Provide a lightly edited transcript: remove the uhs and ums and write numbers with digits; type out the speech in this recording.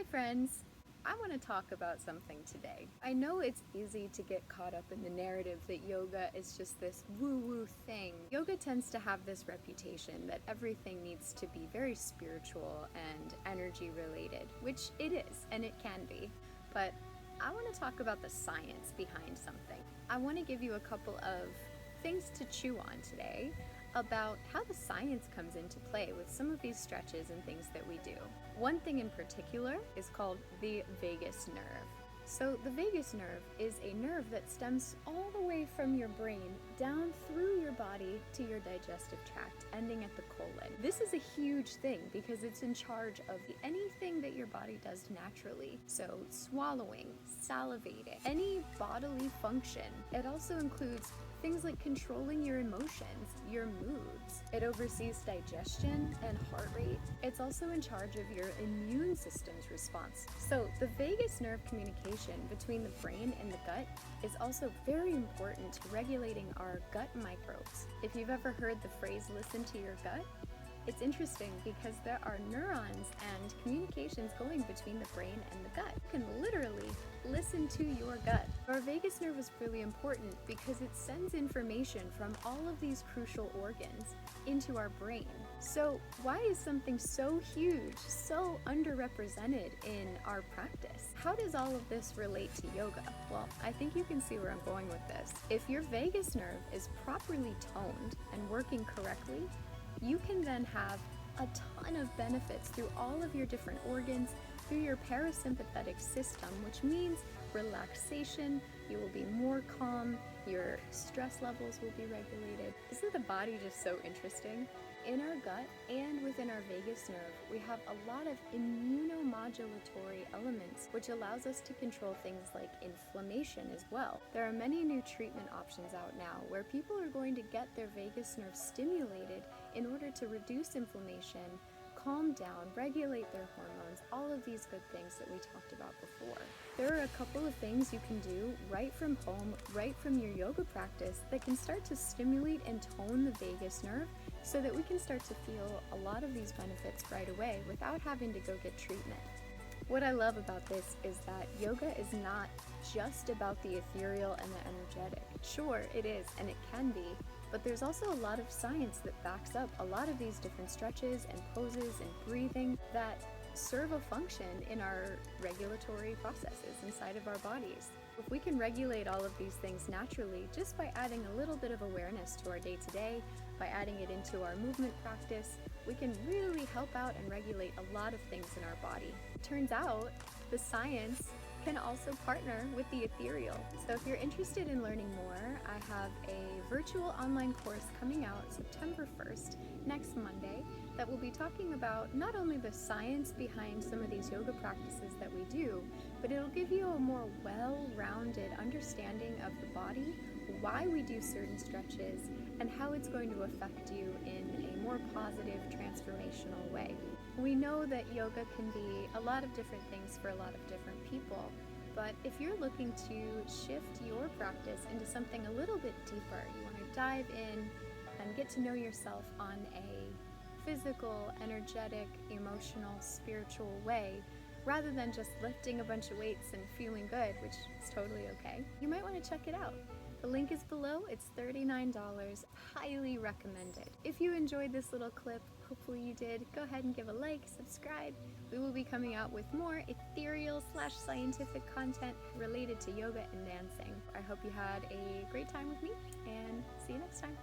friends! I want to talk about something today. I know it's easy to get caught up in the narrative that yoga is just this woo-woo thing. Yoga tends to have this reputation that everything needs to be very spiritual and energy related, which it is, and it can be. But I want to talk about the science behind something. I want to give you a couple of things to chew on today about how the science comes into play with some of these stretches and things that we do. One thing in particular is called the vagus nerve. So the vagus nerve is a nerve that stems all the way from your brain down through your body to your digestive tract, ending at the colon. This is a huge thing because it's in charge of anything that your body does naturally. So swallowing, salivating, any bodily function. It also includes things like controlling your emotions, your moods. It oversees digestion and heart rate. It's also in charge of your immune system's response. So the vagus nerve communication between the brain and the gut is also very important to regulating our gut microbes. If you've ever heard the phrase, listen to your gut, it's interesting because there are neurons and communications going between the brain and the gut. You can literally listen to your gut. Our vagus nerve is really important because it sends information from all of these crucial organs into our brain. So why is something so huge, so underrepresented in our practice? How does all of this relate to yoga? Well, I think you can see where I'm going with this. If your vagus nerve is properly toned and working correctly, you can then have a ton of benefits through all of your different organs, through your parasympathetic system, which means relaxation, you will be more calm, your stress levels will be regulated. Isn't the body just so interesting? In our gut and within our vagus nerve, we have a lot of immunomodulatory elements, which allows us to control things like inflammation as well. There are many new treatment options out now where people are going to get their vagus nerve stimulated in order to reduce inflammation, calm down, regulate their hormones, all of these good things that we talked about before. There are a couple of things you can do right from home, right from your yoga practice that can start to stimulate and tone the vagus nerve so that we can start to feel a lot of these benefits right away without having to go get treatment. What I love about this is that yoga is not just about the ethereal and the energetic. Sure, it is, and it can be, but there's also a lot of science that backs up a lot of these different stretches and poses and breathing that serve a function in our regulatory processes inside of our bodies. If we can regulate all of these things naturally just by adding a little bit of awareness to our day-to-day, by adding it into our movement practice, we can really help out and regulate a lot of things in our body. Turns out, the science can also partner with the ethereal. So if you're interested in learning more, I have a virtual online course coming out September 1st, next Monday, that will be talking about not only the science behind some of these yoga practices that we do, but it'll give you a more well-rounded understanding of the body, why we do certain stretches, and how it's going to affect you in a more positive, transformational way. We know that yoga can be a lot of different things for a lot of different people, but if you're looking to shift your practice into something a little bit deeper, you want to dive in and get to know yourself on a physical, energetic, emotional, spiritual way, rather than just lifting a bunch of weights and feeling good, which is totally okay, you might want to check it out. The link is below. It's $39. Highly recommended. If you enjoyed this little clip, hopefully you did, go ahead and give a like, subscribe. We will be coming out with more ethereal/scientific content related to yoga and dancing. I hope you had a great time with me, and see you next time.